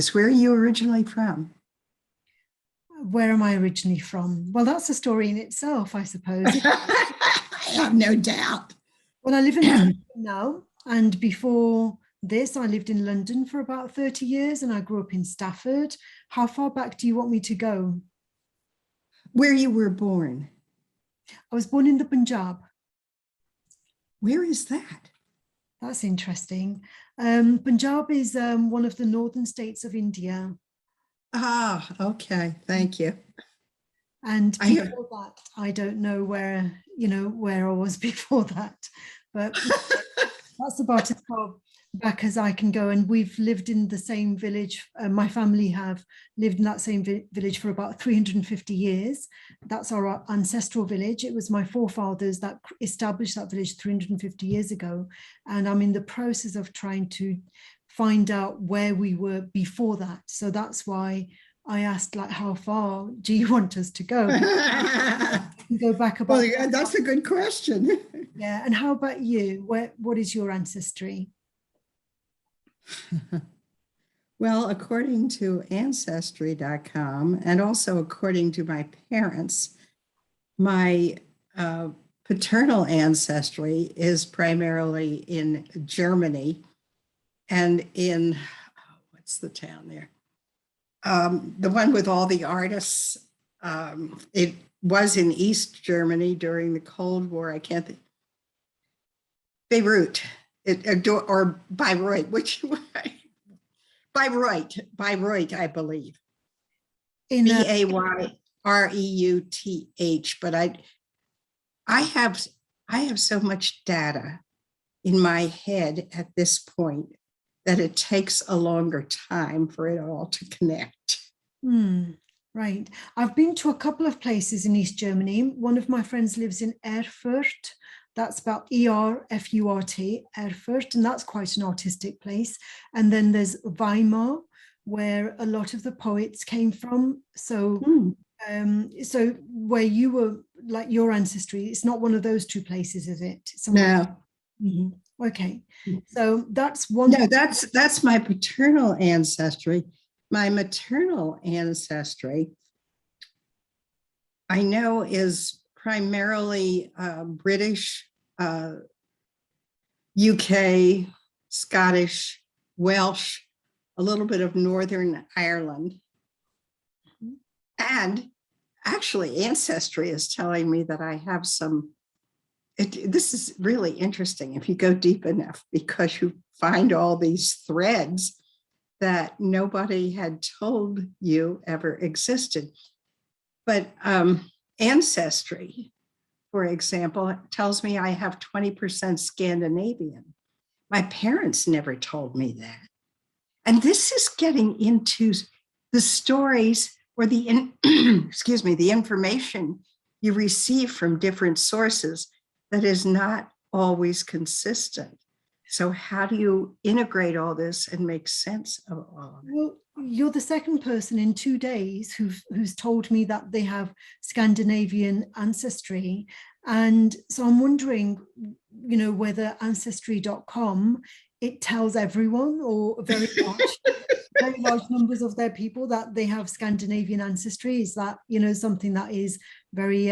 curious, where are you originally from? Where am I originally from? Well, that's a story in itself, I suppose. I have no doubt. Well, I live in London now, and before this, I lived in London for about 30 years, and I grew up in Stafford. How far back do you want me to go? Where you were born. I was born in the Punjab. Where is that? That's interesting. Punjab is one of the northern states of India. Ah, okay. Thank you. And I have, before that, I don't know where I was before that, but that's about as far back as I can go. And we've lived in the same village. My family have lived in that same village for about 350 years. That's our ancestral village. It was my forefathers that established that village 350 years ago. And I'm in the process of trying to find out where we were before that. So that's why I asked, like, how far do you want us to go? Go back about. well, yeah, that's a good question. Yeah. And how about you? What is your ancestry? Well, according to Ancestry.com, and also according to my parents, my paternal ancestry is primarily in Germany and in, what's the town there? The one with all the artists. It was in East Germany during the Cold War. I can't think. Beirut, or Bayreuth, which way? Bayreuth, I believe. In Bayruth, but I have so much data in my head at this point that it takes a longer time for it all to connect. Right. I've been to a couple of places in East Germany. One of my friends lives in Erfurt. That's about Erfurt, Erfurt, and that's quite an artistic place. And then there's Weimar, where a lot of the poets came from. So, so where you were, like your ancestry, it's not one of those two places, is it? No. Mm-hmm. Okay, so that's one. No, that's my paternal ancestry. My maternal ancestry, I know, is primarily British, UK, Scottish, Welsh, a little bit of Northern Ireland. And actually, Ancestry is telling me that I have some. This is really interesting if you go deep enough, because you find all these threads that nobody had told you ever existed. But Ancestry, for example, tells me I have 20% Scandinavian. My parents never told me that. And this is getting into the stories or the excuse me, the information you receive from different sources that is not always consistent. So how do you integrate all this and make sense of all of it? Well, you're the second person in 2 days who's told me that they have Scandinavian ancestry. And so I'm wondering, whether ancestry.com, it tells everyone, or very large numbers of their people, that they have Scandinavian ancestry. Is that, something that is very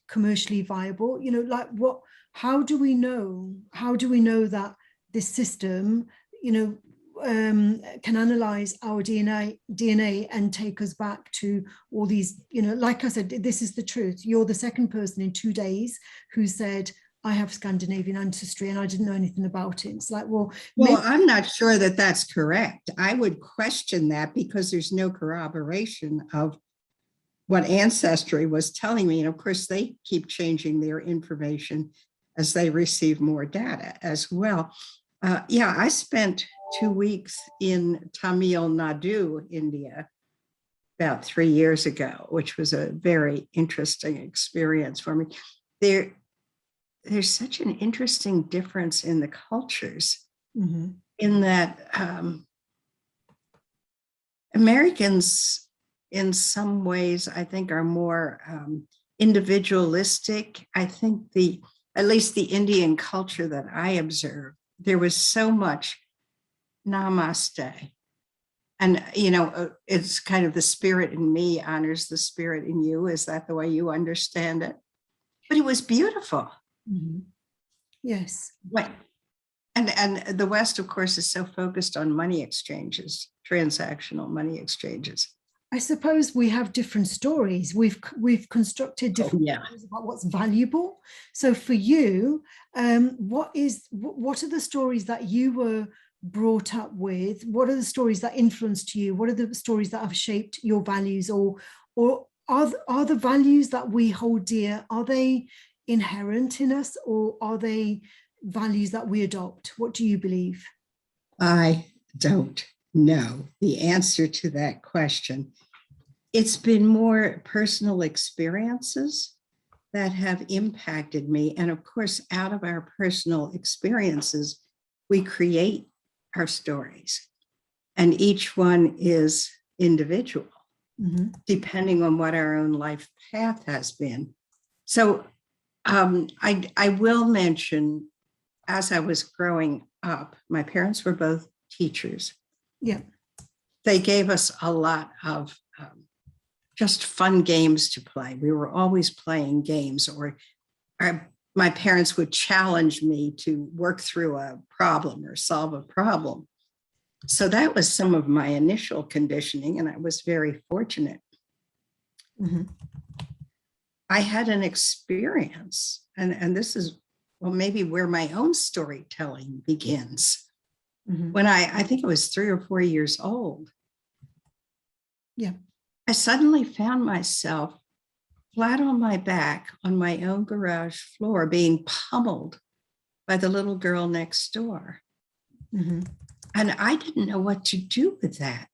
commercially viable? How do we know that this system, can analyze our DNA and take us back to all these, like I said, this is the truth. You're the second person in 2 days who said, I have Scandinavian ancestry and I didn't know anything about it. It's like, well, I'm not sure that that's correct. I would question that because there's no corroboration of what Ancestry was telling me. And of course, they keep changing their information as they receive more data as well. I spent 2 weeks in Tamil Nadu, India, about 3 years ago, which was a very interesting experience for me. There's such an interesting difference in the cultures, in that Americans, in some ways, I think, are more individualistic. I think at least the Indian culture that I observed, there was so much namaste And, it's kind of the spirit in me honors the spirit in you. Is that the way you understand it? But it was beautiful. Mhm. Yes. Right. And the West, of course, is so focused on money exchanges, transactional money exchanges. I suppose we have different stories. We've constructed different Yeah. stories about what's valuable. So for you, what are the stories that you were brought up with? What are the stories that influenced you? What are the stories that have shaped your values, or are the values that we hold dear, are they inherent in us, or are they values that we adopt? What do you believe? I don't know the answer to that question. It's been more personal experiences that have impacted me. And of course, out of our personal experiences, we create our stories, and each one is individual, depending on what our own life path has been. So I will mention, as I was growing up, my parents were both teachers. Yeah. They gave us a lot of just fun games to play. We were always playing games, or my parents would challenge me to work through a problem or solve a problem. So that was some of my initial conditioning, and I was very fortunate. Mhm. I had an experience, and this is, well, maybe where my own storytelling begins. Mhm. When I think I was 3 or 4 years old, Yeah. I suddenly found myself flat on my back on my own garage floor, being pummeled by the little girl next door. Mhm. And I didn't know what to do with that,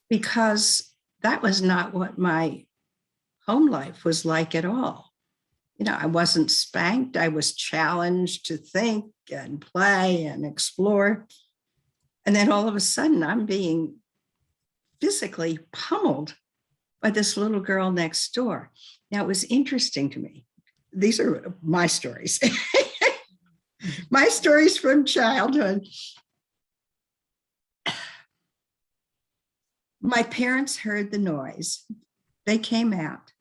because that was not what my home life was like at all. I wasn't spanked. I was challenged to think and play and explore. And then all of a sudden, I'm being physically pummeled by this little girl next door. Now, it was interesting to me. These are my stories, my stories from childhood. My parents heard the noise. They came out.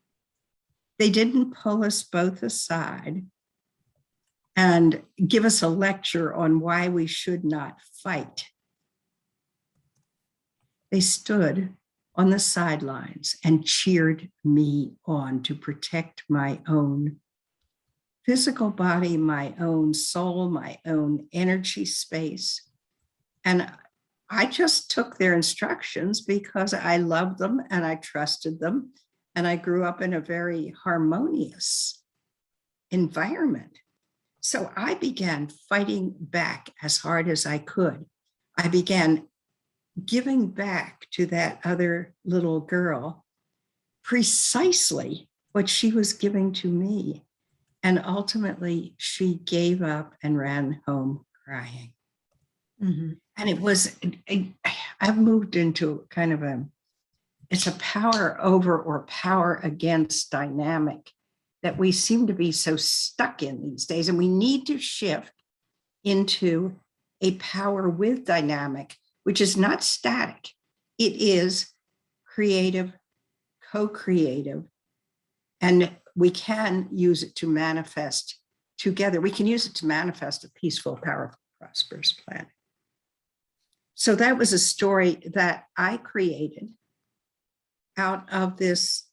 They didn't pull us both aside and give us a lecture on why we should not fight. They stood on the sidelines and cheered me on to protect my own physical body, my own soul, my own energy space. And I just took their instructions because I loved them and I trusted them. And I grew up in a very harmonious environment. So I began fighting back as hard as I could. I began giving back to that other little girl precisely what she was giving to me. And ultimately, she gave up and ran home crying. Mm-hmm. And it was, I've moved into kind of it's a power over or power against dynamic that we seem to be so stuck in these days. And we need to shift into a power with dynamic, which is not static. It is creative, co-creative, and we can use it to manifest together. We can use it to manifest a peaceful, powerful, prosperous planet. So that was a story that I created out of this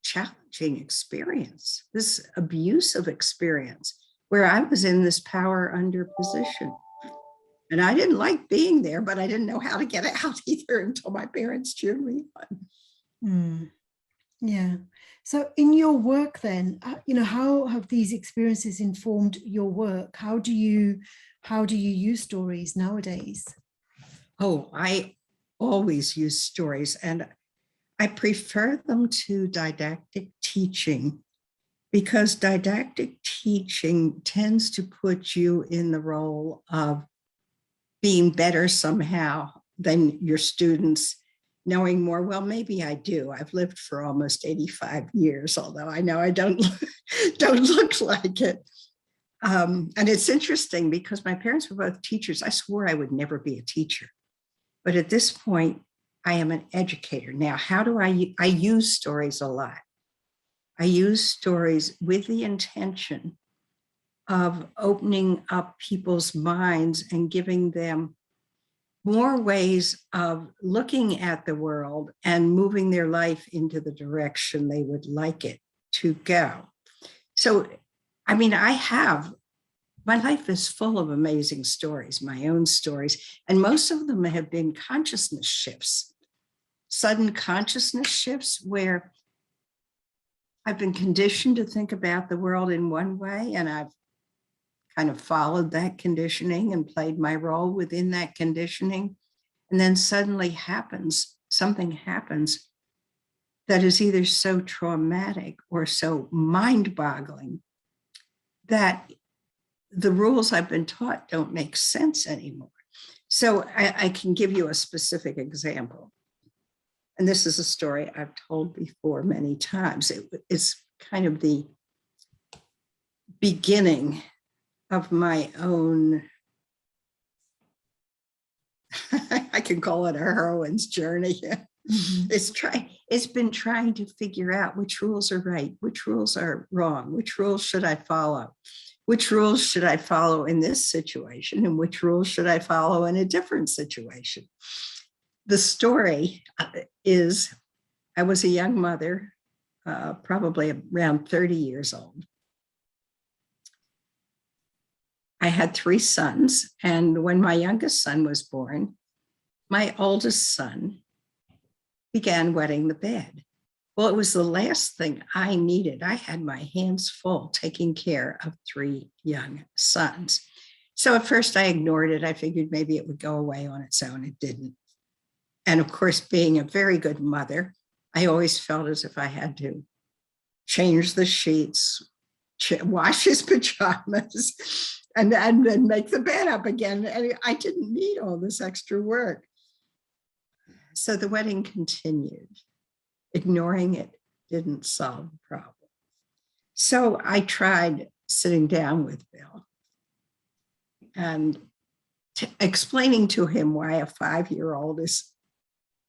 challenging experience, this abusive experience, where I was in this power under position. And I didn't like being there, but I didn't know how to get out either until my parents cheered me on. Mm. Yeah. So in your work then, how have these experiences informed your work? How do you use stories nowadays? Oh, I always use stories, and I prefer them to didactic teaching, because didactic teaching tends to put you in the role of being better somehow than your students, knowing more. Well, maybe I do. I've lived for almost 85 years, although I know I don't look like it. And it's interesting because my parents were both teachers. I swore I would never be a teacher. But at this point, I am an educator. Now, how do I use stories a lot. I use stories with the intention of opening up people's minds and giving them more ways of looking at the world and moving their life into the direction they would like it to go. So, I mean, my life is full of amazing stories, my own stories, and most of them have been consciousness shifts, sudden consciousness shifts where I've been conditioned to think about the world in one way, and I've kind of followed that conditioning and played my role within that conditioning. And then suddenly something happens that is either so traumatic or so mind-boggling that the rules I've been taught don't make sense anymore. So I can give you a specific example. And this is a story I've told before many times. It's kind of the beginning of my own, I can call it a heroine's journey. Mhm. It's been trying to figure out which rules are right, which rules are wrong, which rules should I follow, which rules should I follow in this situation, and which rules should I follow in a different situation. The story is I was a young mother, probably around 30 years old. I had 3 sons, and when my youngest son was born, my oldest son began wetting the bed. Well, it was the last thing I needed. I had my hands full taking care of 3 young sons. So at first I ignored it. I figured maybe it would go away on its own. It didn't. And of course, being a very good mother, I always felt as if I had to change the sheets, wash his pajamas, and then make the bed up again. And I didn't need all this extra work. So the wedding continued. Ignoring it didn't solve the problem. So I tried sitting down with Bill and explaining to him why a 5-year-old is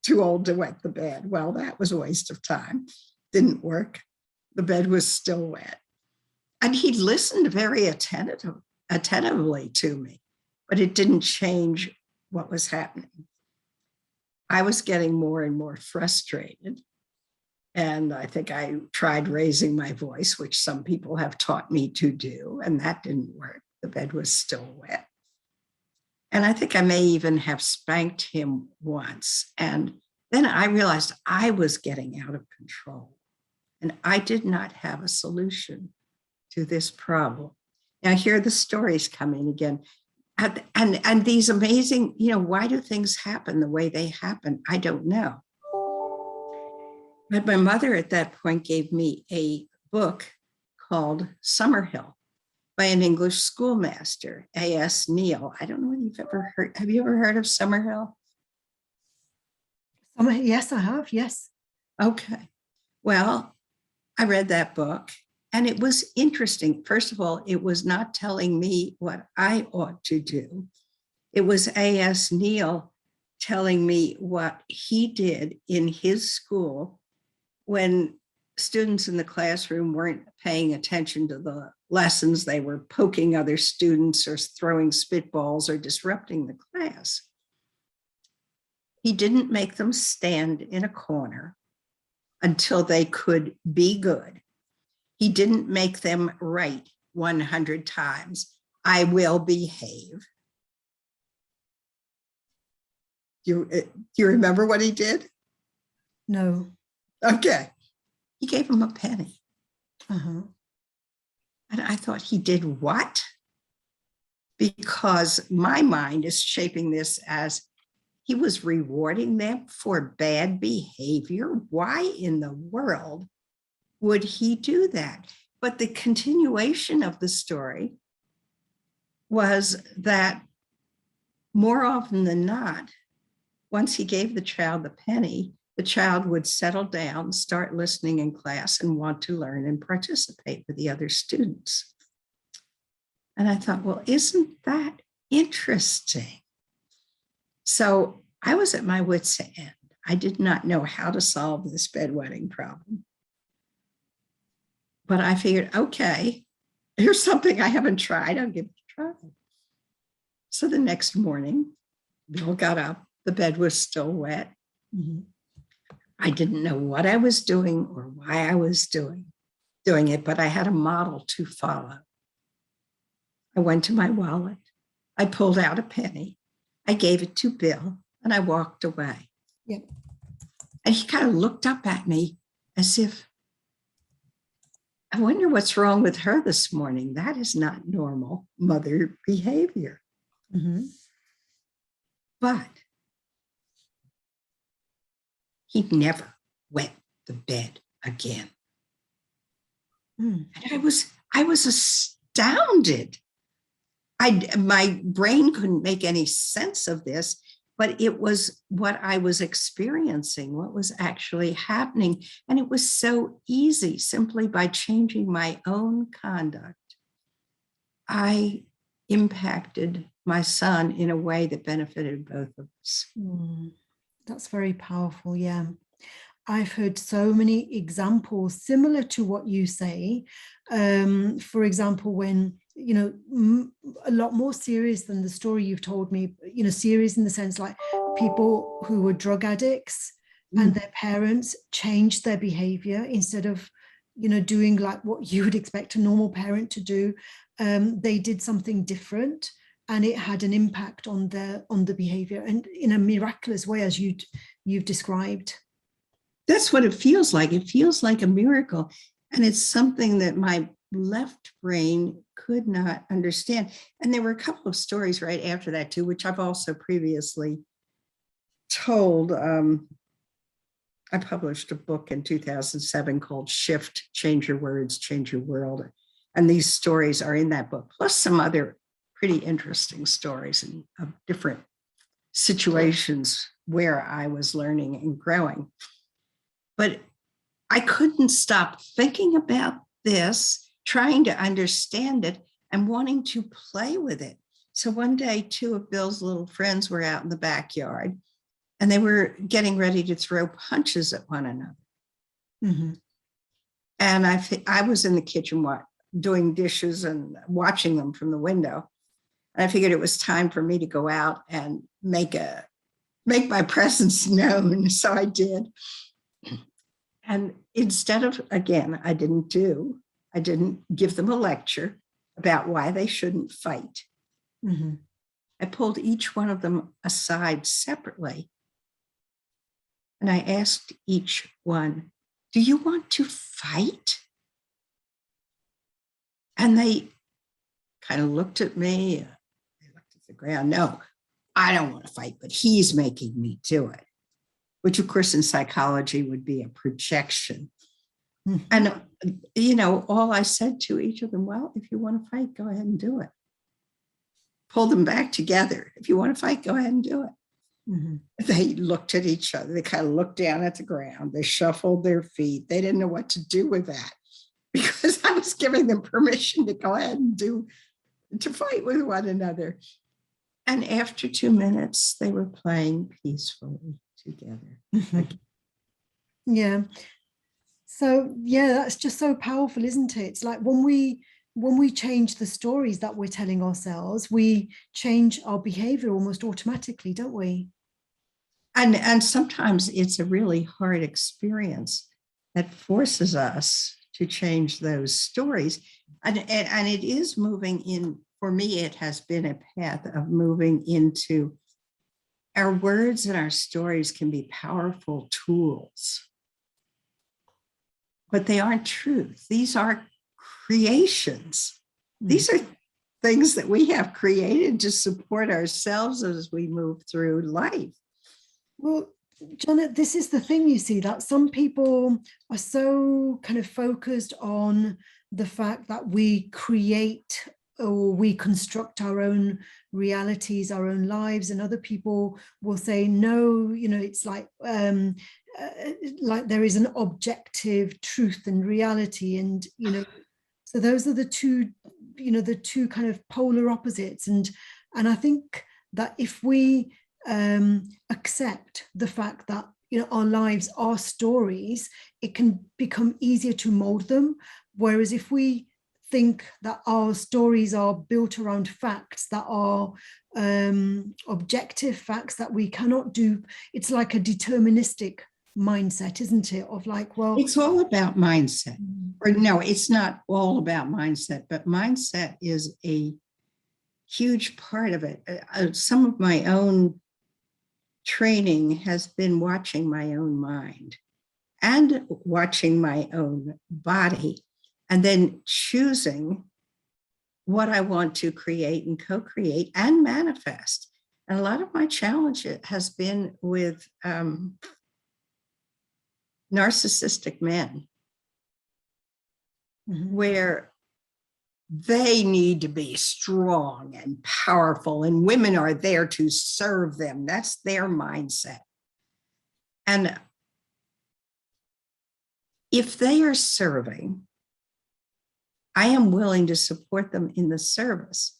too old to wet the bed. Well, that was a waste of time. Didn't work. The bed was still wet. And he listened very attentively to me, but it didn't change what was happening. I was getting more and more frustrated. And I think I tried raising my voice, which some people have taught me to do, and that didn't work. The bed was still wet. And I think I may even have spanked him once. And then I realized I was getting out of control, and I did not have a solution to this problem. Now, here are the stories coming again. And these amazing, why do things happen the way they happen? I don't know. But my mother at that point gave me a book called Summerhill by an English schoolmaster, A.S. Neal. I don't know if you've ever heard. Have you ever heard of Summerhill? Yes, I have. Yes. Okay. Well, I read that book and it was interesting. First of all, it was not telling me what I ought to do. It was A.S. Neal telling me what he did in his school when students in the classroom weren't paying attention to the lessons. They were poking other students or throwing spitballs or disrupting the class. He didn't make them stand in a corner until they could be good. He didn't make them write 100 times, "I will behave." Do you remember what he did? No. Okay. He gave him a penny. Uh-huh. And I thought, he did what? Because my mind is shaping this as he was rewarding them for bad behavior. Why in the world would he do that? But the continuation of the story was that more often than not, once he gave the child the penny, the child would settle down, start listening in class, and want to learn and participate with the other students. And I thought, well, isn't that interesting? So I was at my wit's end. I did not know how to solve this bedwetting problem. But I figured, okay, here's something I haven't tried. I'll give it a try. So the next morning, Bill got up. The bed was still wet. Mhm. I didn't know what I was doing or why I was doing it, but I had a model to follow. I went to my wallet. I pulled out a penny. I gave it to Bill and I walked away. Yep. And he kind of looked up at me as if, I wonder what's wrong with her this morning. That is not normal mother behavior. Mhm. But he never wet the bed again. Mm. And I was astounded. My brain couldn't make any sense of this, but it was what I was experiencing, what was actually happening. And it was so easy simply by changing my own conduct. I impacted my son in a way that benefited both of us. Mm. That's very powerful. Yeah. I've heard so many examples similar to what you say. For example, when, a lot more serious than the story you've told me, serious in the sense like people who were drug addicts and their parents changed their behavior instead of, doing like what you would expect a normal parent to do. They did something different and it had an impact on the behavior and in a miraculous way, as you've described. That's what it feels like. It feels like a miracle. And it's something that my left brain could not understand. And there were a couple of stories right after that, too, which I've also previously told. I published a book in 2007 called Shift, Change Your Words, Change Your World. And these stories are in that book, plus some other pretty interesting stories of different situations where I was learning and growing. But I couldn't stop thinking about this, trying to understand it and wanting to play with it. So one day, two of Bill's little friends were out in the backyard and they were getting ready to throw punches at one another. Mm-hmm. And I was in the kitchen doing dishes and watching them from the window. And I figured it was time for me to go out and make my presence known. So I did. And instead of, again, I didn't give them a lecture about why they shouldn't fight. Mm-hmm. I pulled each one of them aside separately. And I asked each one, do you want to fight? And they kind of looked at me. They looked at the ground. No, I don't want to fight, but he's making me do it, which of course in psychology would be a projection. Mm-hmm. And, all I said to each of them, well, if you want to fight, go ahead and do it. Pull them back together. If you want to fight, go ahead and do it. Mm-hmm. They looked at each other. They kind of looked down at the ground. They shuffled their feet. They didn't know what to do with that because I was giving them permission to go ahead and to fight with one another. And after 2 minutes, they were playing peacefully together. Mm-hmm. Yeah. So, yeah, that's just so powerful, isn't it? It's like when we change the stories that we're telling ourselves, we change our behavior almost automatically, don't we? And sometimes it's a really hard experience that forces us to change those stories. And it is moving in, for me, it has been a path of moving into our words and our stories can be powerful tools, but they aren't truth. These are creations. Mm-hmm. These are things that we have created to support ourselves as we move through life. Well, Janet, this is the thing, you see, that some people are so kind of focused on the fact that we create or we construct our own realities, our own lives, and other people will say, no, it's like there is an objective truth and reality. And, so those are the two kind of polar opposites. And I think that if we accept the fact that, you know, our lives are stories, it can become easier to mold them. Whereas if we think that our stories are built around facts that are objective facts that we cannot do, it's like a deterministic mindset, isn't it? Of like, well, it's all about mindset. Or no, it's not all about mindset, but mindset is a huge part of it. Some of my own training has been watching my own mind and watching my own body, and then choosing what I want to create and co-create and manifest. And a lot of my challenge has been with narcissistic men, where they need to be strong and powerful, and women are there to serve them. That's their mindset. And if they are serving, I am willing to support them in the service.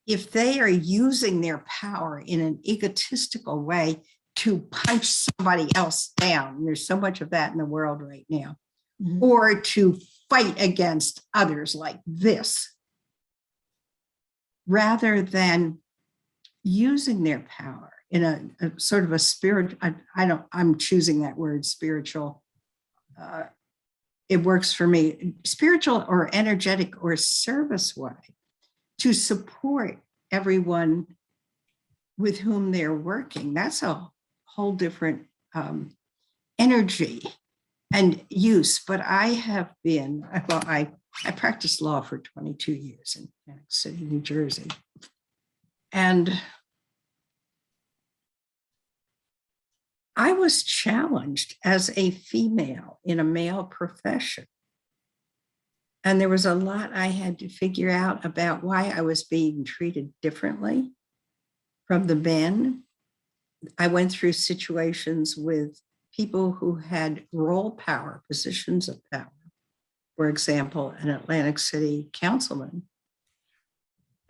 If they are using their power in an egotistical way to punch somebody else down, and there's so much of that in the world right now, or to fight against others like this, rather than using their power in a sort of a spirit, I'm choosing that word, spiritual. It works for me, spiritual or energetic or service way, to support everyone with whom they're working. That's a whole different energy and use. But I have been, well, I practiced law for 22 years in Atlantic City, New Jersey. And I was challenged as a female in a male profession. And there was a lot I had to figure out about why I was being treated differently from the men. I went through situations with people who had role power, positions of power. For example, an Atlantic City councilman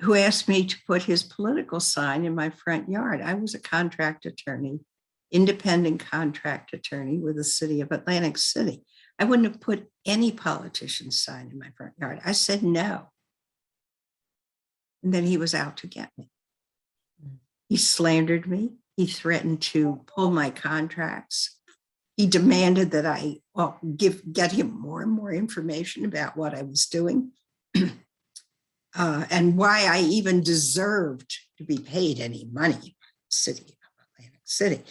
who asked me to put his political sign in my front yard. I was a contract attorney, independent contract attorney with the city of Atlantic City. I wouldn't have put any politician's sign in my front yard. I said no. And then he was out to get me. He slandered me. He threatened to pull my contracts. He demanded that I get him more and more information about what I was doing and why I even deserved to be paid any money by the city of Atlantic City.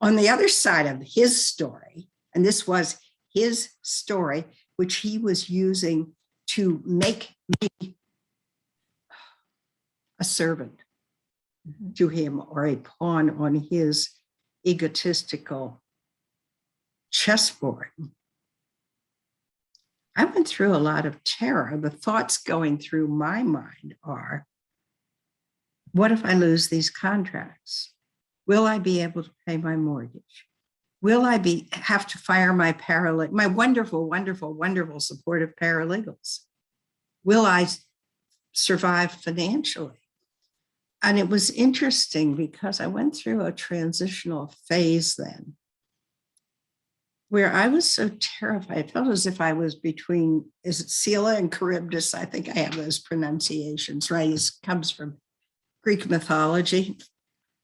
On the other side of his story, and this was his story, which he was using to make me a servant to him or a pawn on his egotistical chessboard. I went through a lot of terror. The thoughts going through my mind are, what if I lose these contracts? Will I be able to pay my mortgage? Will I have to fire my wonderful, wonderful, wonderful supportive paralegals? Will I survive financially? And it was interesting because I went through a transitional phase then where I was so terrified. I felt as if I was between, is it Scylla and Charybdis? I think I have those pronunciations, right? It comes from Greek mythology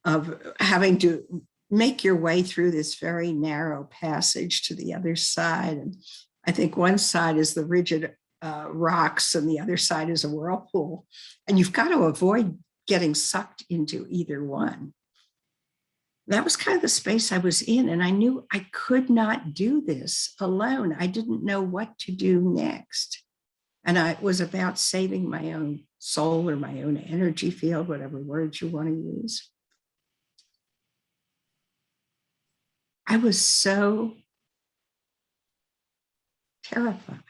of having to make your way through this very narrow passage to the other side. And I think one side is the rigid rocks and the other side is a whirlpool. And you've got to avoid getting sucked into either one. That was kind of the space I was in. And I knew I could not do this alone. I didn't know what to do next. And it was about saving my own soul or my own energy field, whatever words you want to use. I was so terrified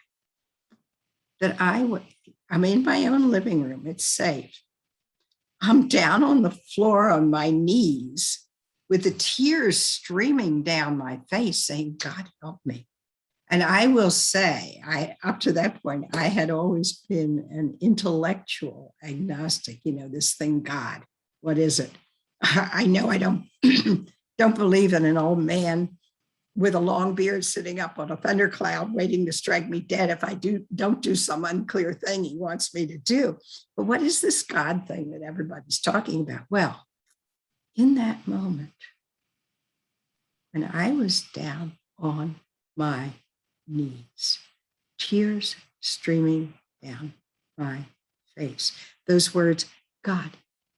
that I'm in my own living room. It's safe. I'm down on the floor on my knees with the tears streaming down my face saying, God help me. And I will say, up to that point, I had always been an intellectual agnostic, this thing, God, what is it? I know I don't don't believe in an old man with a long beard sitting up on a thundercloud waiting to strike me dead if I don't do some unclear thing he wants me to do. But what is this God thing that everybody's talking about? Well, in that moment, when I was down on my knees, tears streaming down my face, those words, God,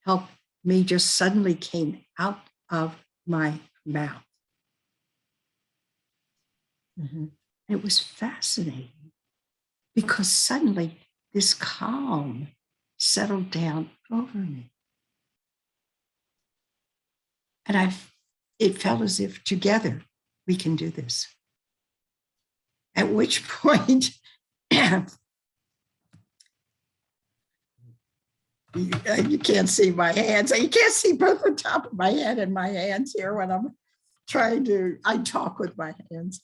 help me, just suddenly came out of my mouth. Mm-hmm. It was fascinating because suddenly this calm settled down over me. And it felt as if together we can do this. At which point, you can't see my hands. You can't see both the top of my head and my hands here when I'm I talk with my hands.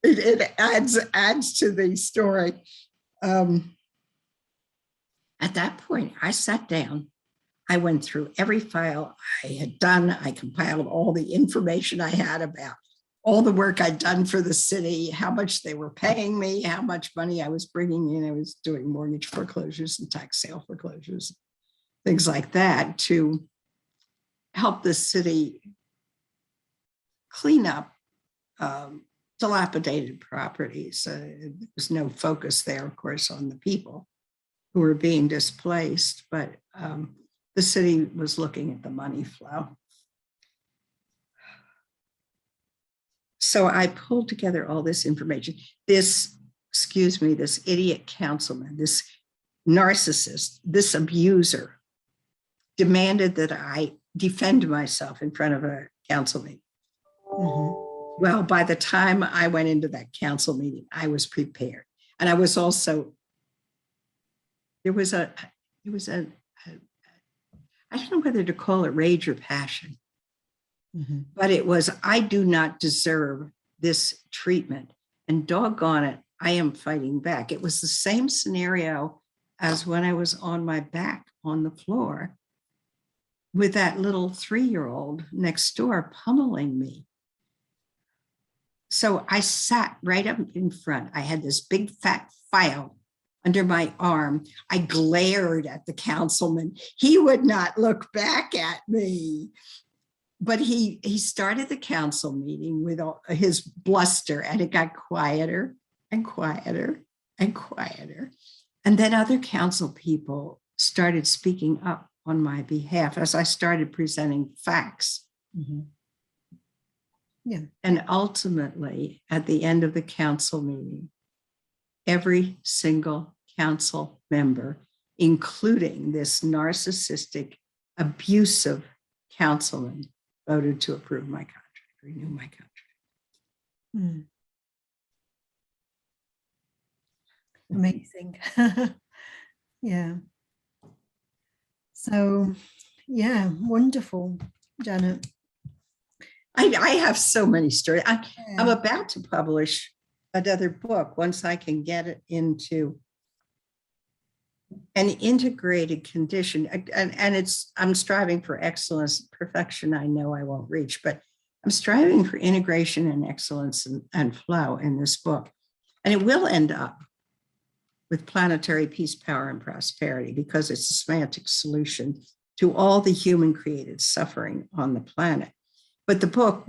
It adds to the story. At that point, I sat down. I went through every file I had done. I compiled all the information I had about all the work I'd done for the city, how much they were paying me, how much money I was bringing in. I was doing mortgage foreclosures and tax sale foreclosures, things like that, to help the city clean up dilapidated properties. There was no focus there, of course, on the people who were being displaced, but the city was looking at the money flow. So I pulled together all this information. This idiot councilman, this narcissist, this abuser demanded that I defend myself in front of a council meeting. Mm-hmm. Well, by the time I went into that council meeting, I was prepared. And I was also, I don't know whether to call it rage or passion, Mm-hmm. but it was, I do not deserve this treatment. And doggone it, I am fighting back. It was the same scenario as when I was on my back on the floor with that little 3-year-old next door pummeling me. So I sat right up in front. I had this big fat file under my arm. I glared at the councilman. He would not look back at me. But he started the council meeting with his bluster, and it got quieter and quieter and quieter. And then other council people started speaking up on my behalf as I started presenting facts. Mm-hmm. Yeah. And ultimately, at the end of the council meeting, every single council member, including this narcissistic, abusive councilman, voted to approve my contract, renew my contract. Mm. Amazing. Yeah. So, yeah, wonderful, Janet. I have so many stories. I'm about to publish another book once I can get it into an integrated condition. And I'm striving for excellence. Perfection, I know I won't reach, but I'm striving for integration and excellence and flow in this book. And it will end up with planetary peace, power, and prosperity, because it's a semantic solution to all the human created suffering on the planet. But the book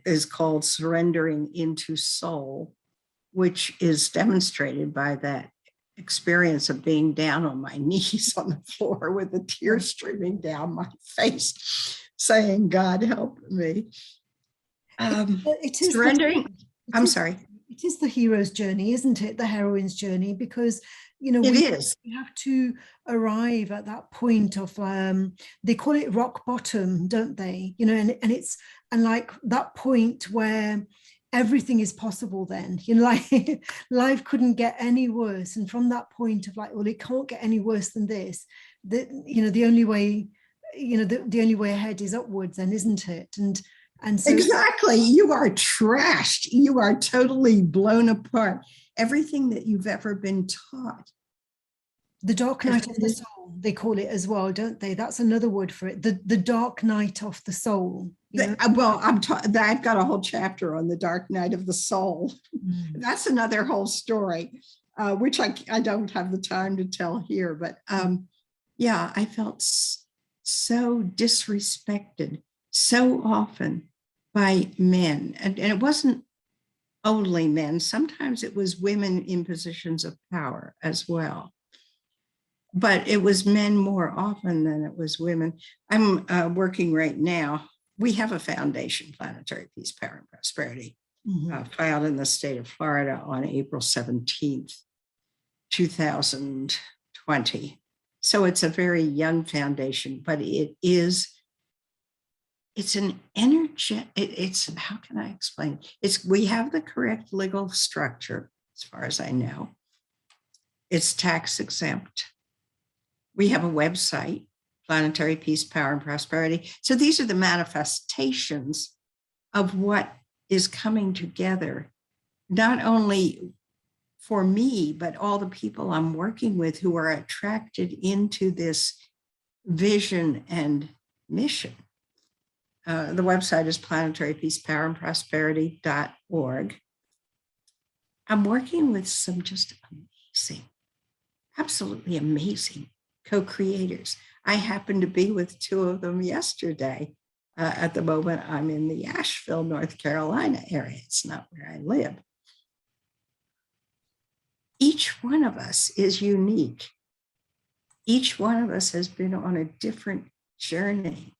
is called Surrendering into Soul, which is demonstrated by that experience of being down on my knees on the floor with the tears streaming down my face, saying, God help me. It is surrendering. I'm sorry. It is the hero's journey, isn't it? The heroine's journey, because, we have to arrive at that point of, they call it rock bottom, don't they? And like that point where everything is possible then, like life couldn't get any worse. And from that point of like, well, it can't get any worse than this, the only way, the only way ahead is upwards then, isn't it? And so exactly, you are trashed. You are totally blown apart. Everything that you've ever been taught The dark night of the soul, they call it as well, don't they? That's another word for it. The dark night of the soul. You know? Well, I've got a whole chapter on the dark night of the soul. That's another whole story, which I don't have the time to tell here. But yeah, I felt so disrespected so often by men. And it wasn't only men. Sometimes it was women in positions of power as well. But it was men more often than it was women. I'm working right now. We have a foundation, Planetary Peace, Power, and Prosperity, filed in the state of Florida on April 17th, 2020. So it's a very young foundation, but it's an energy, it's, how can I explain? We have the correct legal structure, as far as I know. It's tax exempt. We have a website, Planetary Peace, Power, and Prosperity. So these are the manifestations of what is coming together, not only for me, but all the people I'm working with who are attracted into this vision and mission. The website is planetarypeacepowerandprosperity.org. I'm working with some just amazing, absolutely amazing co-creators. I happened to be with two of them yesterday. At the moment, I'm in the Asheville, North Carolina area. It's not where I live. Each one of us is unique. Each one of us has been on a different journey.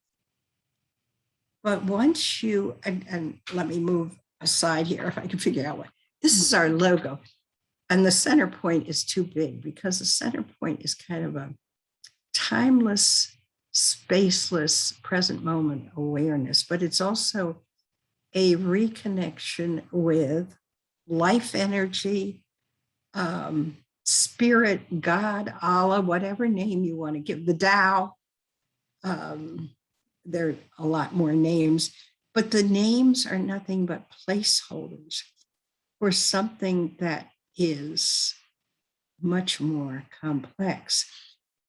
But once you, and let me move aside here if I can figure out what, this is our logo. And the center point is too big because the center point is kind of a timeless, spaceless, present moment awareness, but it's also a reconnection with life energy, spirit, God, Allah, whatever name you want to give, the Tao. There are a lot more names, but the names are nothing but placeholders for something that is much more complex,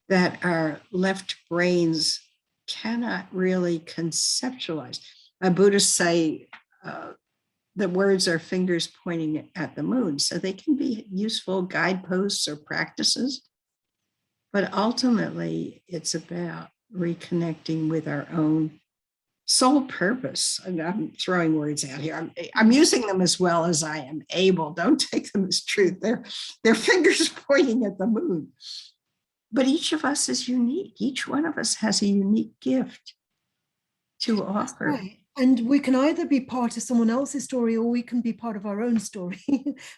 that our left brains cannot really conceptualize. Buddhists say that words are fingers pointing at the moon, so they can be useful guideposts or practices, but ultimately it's about reconnecting with our own soul purpose. And I'm throwing words out here. I'm using them as well as I am able. Don't take them as truth. They're fingers pointing at the moon. But each of us is unique. Each one of us has a unique gift to offer. Right. And we can either be part of someone else's story or we can be part of our own story.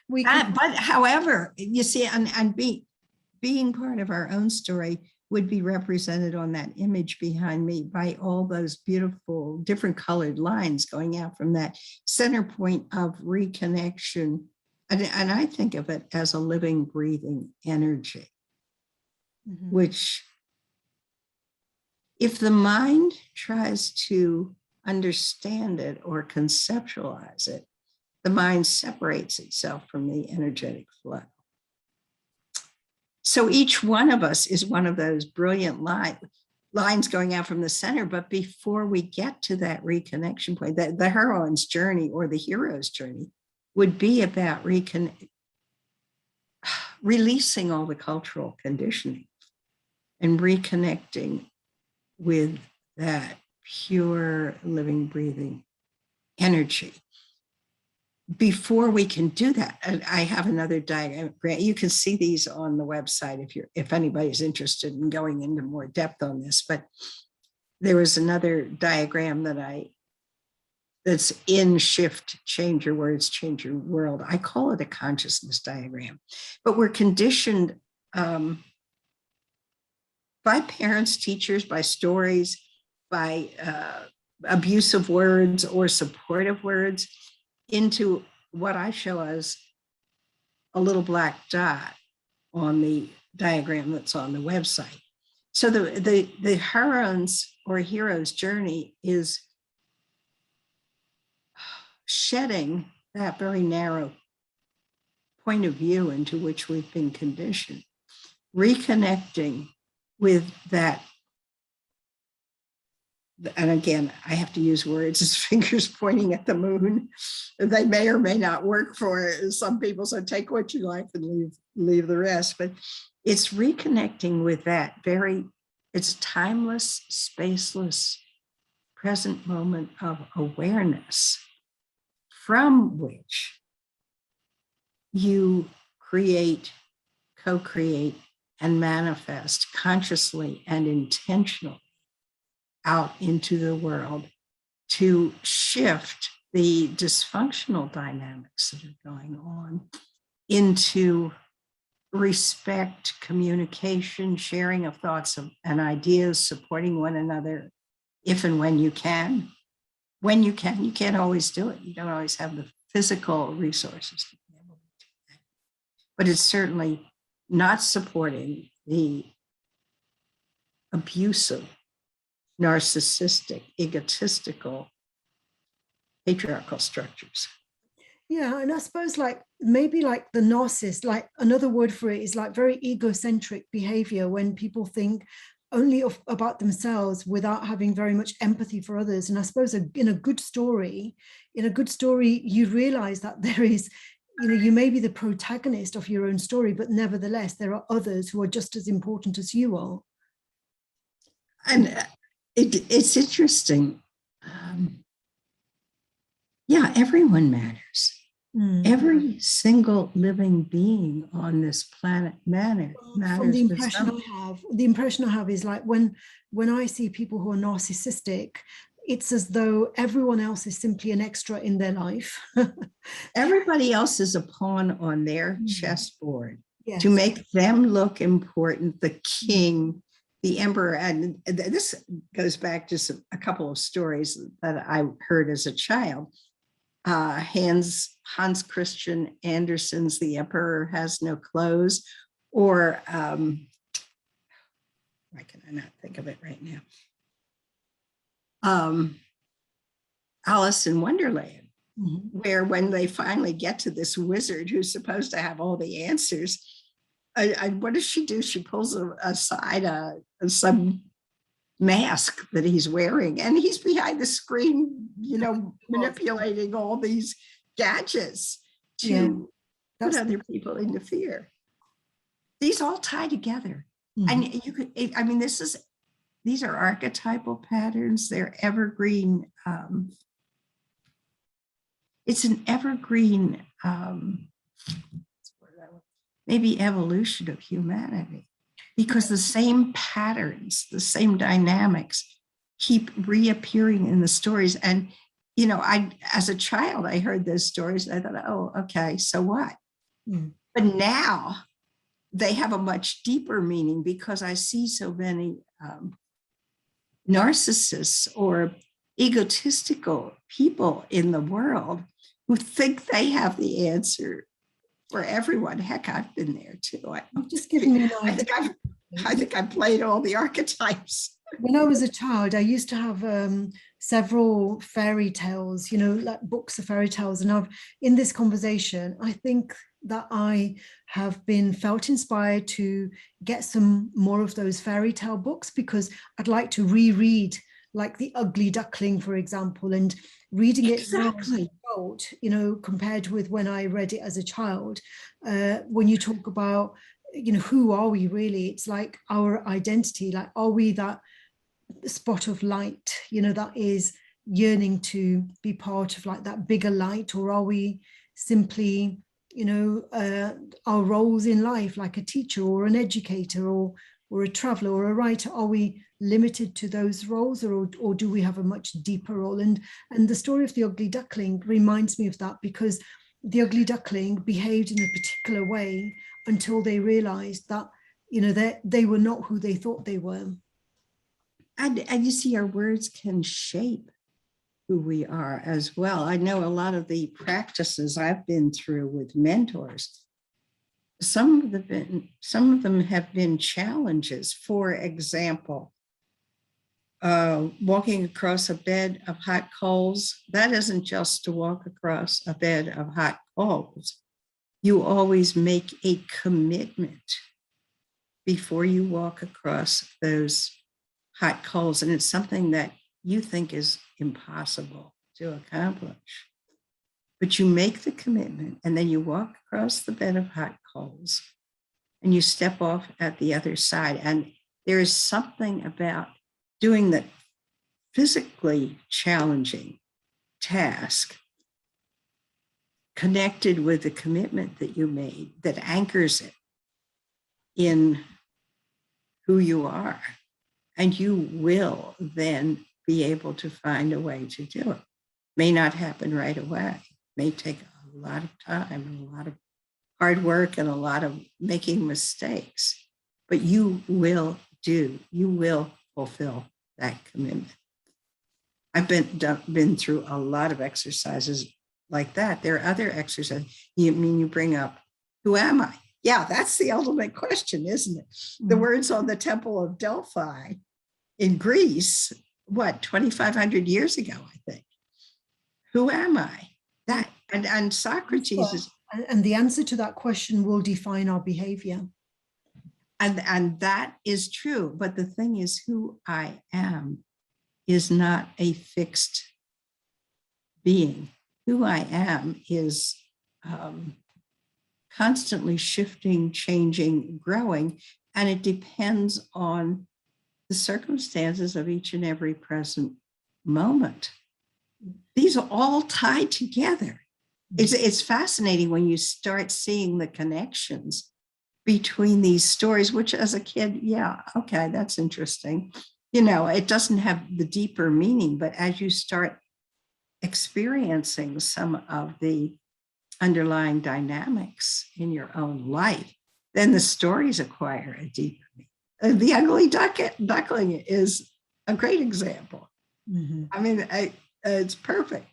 But however, you see, and being part of our own story would be represented on that image behind me by all those beautiful different colored lines going out from that center point of reconnection. And I think of it as a living, breathing energy, which if the mind tries to understand it or conceptualize it, the mind separates itself from the energetic flow. So each one of us is one of those brilliant lines going out from the center. But before we get to that reconnection point, the heroine's journey or the hero's journey would be about releasing all the cultural conditioning and reconnecting with that pure living, breathing energy. Before we can do that, I have another diagram. You can see these on the website if anybody's interested in going into more depth on this. But there was another diagram that's in Shift, Change Your Words, Change Your World. I call it a consciousness diagram. But we're conditioned by parents, teachers, by stories, by abusive words or supportive words, into what I show as a little black dot on the diagram that's on the website. So the heroine's or hero's journey is shedding that very narrow point of view into which we've been conditioned, reconnecting with that. And again, I have to use words as fingers pointing at the moon. They may or may not work for some people. So take what you like and leave the rest. But it's reconnecting with that it's timeless, spaceless, present moment of awareness from which you create, co-create, and manifest consciously and intentionally out into the world to shift the dysfunctional dynamics that are going on into respect, communication, sharing of thoughts and ideas, supporting one another if and when you can. When you can't always do it. You don't always have the physical resources to be able to do that. But it's certainly not supporting the abusive, narcissistic, egotistical, patriarchal structures. Yeah, and I suppose like maybe like the narcissist, like another word for it is like very egocentric behavior when people think only about themselves without having very much empathy for others. And I suppose in a good story, you realize that there is, you may be the protagonist of your own story, but nevertheless, there are others who are just as important as you are. And it's interesting. Yeah, everyone matters. Every single living being on this planet matters. From the impression I have is like when I see people who are narcissistic, it's as though everyone else is simply an extra in their life. Everybody else is a pawn on their chessboard to make them look important, the king, the emperor. And this goes back to a couple of stories that I heard as a child. Hans Christian Andersen's The Emperor Has No Clothes, or why can I not think of it right now? Alice in Wonderland, where when they finally get to this wizard who's supposed to have all the answers, what does she do? She pulls aside some mask that he's wearing, and he's behind the screen, manipulating all these gadgets to put other people into fear. These all tie together. And you could, these are archetypal patterns. They're evergreen. It's an evergreen, maybe evolution of humanity, because the same patterns, the same dynamics keep reappearing in the stories. And, as a child, I heard those stories and I thought, oh, okay, so what? But now they have a much deeper meaning because I see so many narcissists or egotistical people in the world who think they have the answer for everyone. Heck, I've been there too. Just giving me an idea. I think I've played all the archetypes. When I was a child, I used to have several fairy tales, like books of fairy tales. And in this conversation, I think that I have been felt inspired to get some more of those fairy tale books, because I'd like to reread like The Ugly Duckling, for example, and reading it now as an adult, compared with when I read it as a child. When you talk about, who are we really? It's like our identity, like, are we that spot of light, that is yearning to be part of like that bigger light? Or are we simply, our roles in life, like a teacher or an educator or a traveler or a writer? Are we limited to those roles, or do we have a much deeper role? And the story of The Ugly Duckling reminds me of that, because the ugly duckling behaved in a particular way until they realized that, they were not who they thought they were. And you see, our words can shape who we are as well. I know a lot of the practices I've been through with mentors, some of them have been challenges. For example, walking across a bed of hot coals, that isn't just to walk across a bed of hot coals. You always make a commitment before you walk across those hot coals. And it's something that you think is impossible to accomplish. But you make the commitment and then you walk across the bed of hot coals and you step off at the other side. And there is something about doing the physically challenging task connected with the commitment that you made that anchors it in who you are. And you will then be able to find a way to do it. May not happen right away. May take a lot of time and a lot of hard work and a lot of making mistakes, but you will fulfill that commitment. I've been through a lot of exercises like that. There are other exercises. You bring up, who am I? Yeah, that's the ultimate question, isn't it? Mm-hmm. The words on the Temple of Delphi in Greece, 2,500 years ago, I think. Who am I? That and Socrates is, and the answer to that question will define our behavior. And that is true. But the thing is, who I am is not a fixed being. Who I am is constantly shifting, changing, growing, and it depends on the circumstances of each and every present moment. These are all tied together. It's fascinating when you start seeing the connections between these stories, which as a kid, yeah, okay, that's interesting. It doesn't have the deeper meaning, but as you start experiencing some of the underlying dynamics in your own life, then the stories acquire a deeper meaning. The ugly duckling is a great example. Mm-hmm. I mean, it's perfect.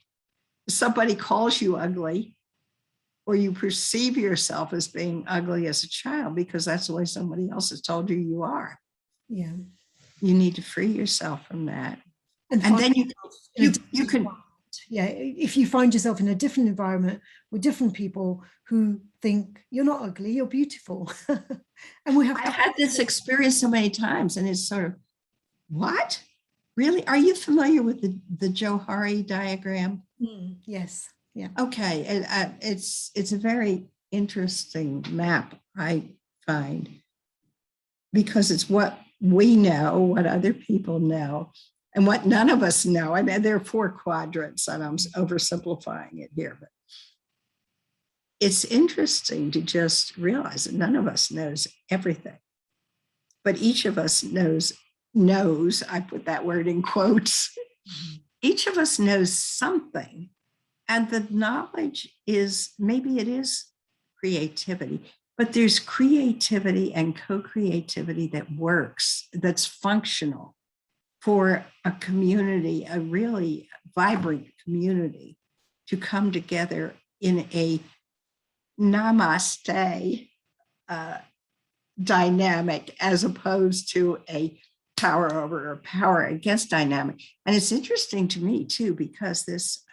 Somebody calls you ugly, or you perceive yourself as being ugly as a child because that's the way somebody else has told you you are. Yeah. You need to free yourself from that. And then you can. Yeah, if you find yourself in a different environment with different people who think you're not ugly, you're beautiful. And we have I've had this experience so many times, and it's sort of, what? Really? Are you familiar with the Johari diagram? Yes. Yeah. Okay. It's a very interesting map, I find, because it's what we know, what other people know, and what none of us know. I mean, there are 4 quadrants, and I'm oversimplifying it here, but it's interesting to just realize that none of us knows everything, but each of us knows, I put that word in quotes, each of us knows something. And the knowledge is, maybe it is creativity, but there's creativity and co-creativity that works, that's functional for a community, a really vibrant community, to come together in a namaste dynamic, as opposed to a power over or power against dynamic. And it's interesting to me too, because this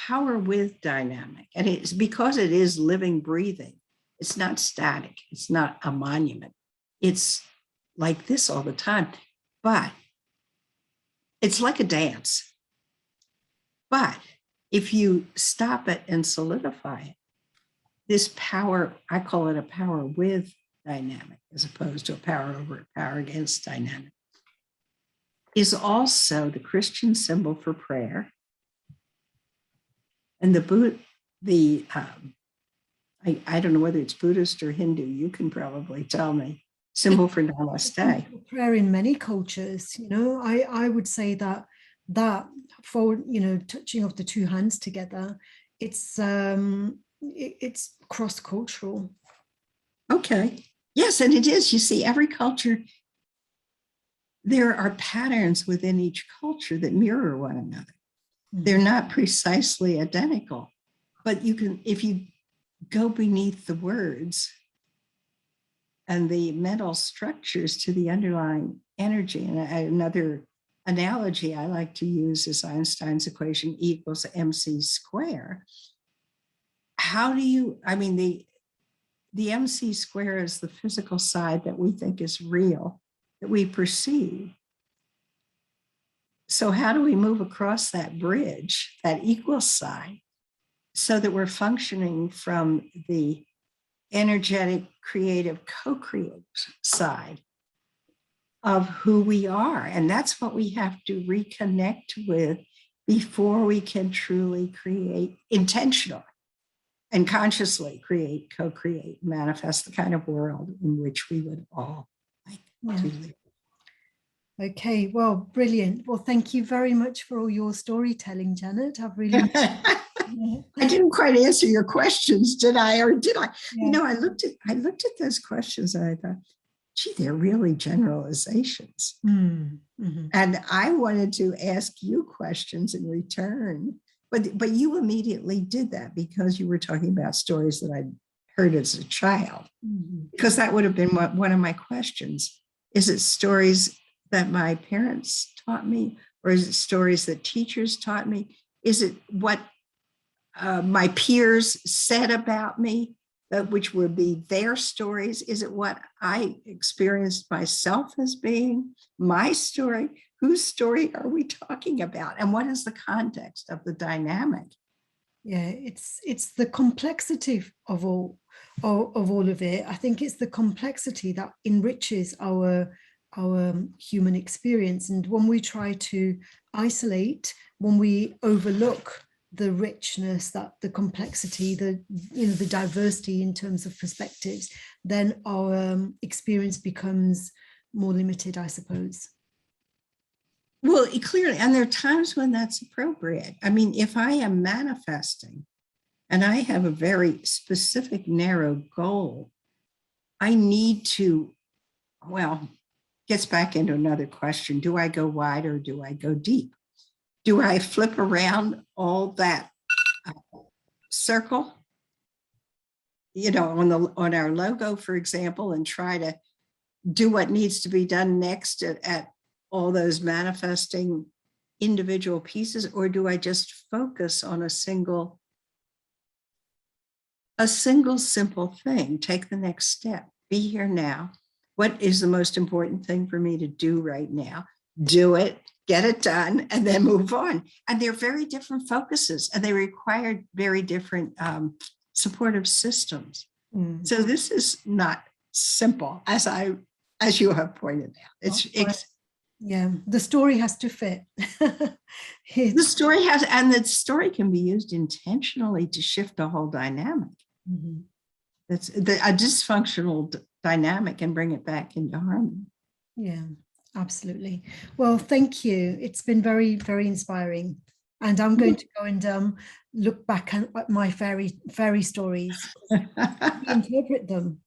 power with dynamic, and it's because it is living, breathing. It's not static. It's not a monument. It's like this all the time, but it's like a dance. But if you stop it and solidify it, this power, I call it a power with dynamic, as opposed to a power over, power against dynamic, is also the Christian symbol for prayer. And I don't know whether it's Buddhist or Hindu, you can probably tell me, symbol for namaste. Prayer in many cultures, I would say that for, touching of the 2 hands together, it's cross-cultural. Okay. Yes, and it is. You see, every culture, there are patterns within each culture that mirror one another. Mm-hmm. They're not precisely identical, but you can, if you go beneath the words and the mental structures to the underlying energy. And another analogy I like to use is Einstein's equation E = mc². how do you, I mean, the MC square is the physical side that we think is real, that we perceive. So how do we move across that bridge, that equal side, so that we're functioning from the energetic, creative, co-creative side of who we are? And that's what we have to reconnect with before we can truly create intentionally and consciously create, co-create, manifest the kind of world in which we would all like to live. Okay, well, brilliant. Well, thank you very much for all your storytelling, Janet. I've really I didn't quite answer your questions, did I? Or did I? Yeah. You know, I looked at those questions and I thought, gee, they're really generalizations. Mm-hmm. And I wanted to ask you questions in return. But you immediately did that because you were talking about stories that I'd heard as a child. Mm-hmm. Because that would have been one of my questions. Is it stories that my parents taught me? Or is it stories that teachers taught me? Is it what my peers said about me, which would be their stories? Is it what I experienced myself as being my story? Whose story are we talking about? And what is the context of the dynamic? Yeah, it's the complexity of all of it. I think it's the complexity that enriches our human experience. And when we try to isolate, when we overlook the richness, that the complexity, the diversity in terms of perspectives, then our experience becomes more limited, I suppose. Well, clearly, and there are times when that's appropriate. I mean, if I am manifesting and I have a very specific, narrow goal, I need to, well, gets back into another question. Do I go wide or do I go deep? Do I flip around all that circle, you know, on our logo, for example, and try to do what needs to be done next at all those manifesting individual pieces? Or do I just focus on a single simple thing? Take the next step. Be here now. What is the most important thing for me to do right now? Do it, get it done, and then move on. And they're very different focuses, and they require very different supportive systems. Mm. So this is not simple, as you have pointed out. Yeah, the story has to fit. The story can be used intentionally to shift the whole dynamic. Mm-hmm. That's a dysfunctional dynamic and bring it back into harmony. Yeah, absolutely. Well, thank you. It's been very, very inspiring. And I'm going to go and look back at my fairy stories, interpret them.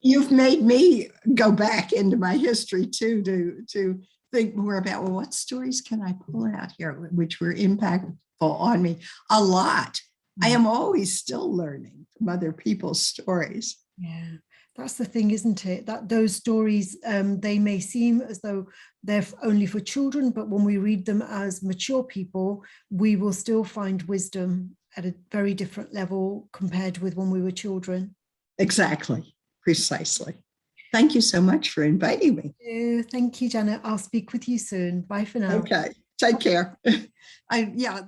You've made me go back into my history too, to think more about, well, what stories can I pull out here which were impactful on me? A lot. Mm-hmm. I am always still learning from other people's stories. Yeah, that's the thing, isn't it? That those stories, they may seem as though they're only for children, but when we read them as mature people, we will still find wisdom at a very different level compared with when we were children. Exactly. Precisely. Thank you so much for inviting me. Thank you, Janet. I'll speak with you soon. Bye for now. Okay. Take care. Yeah.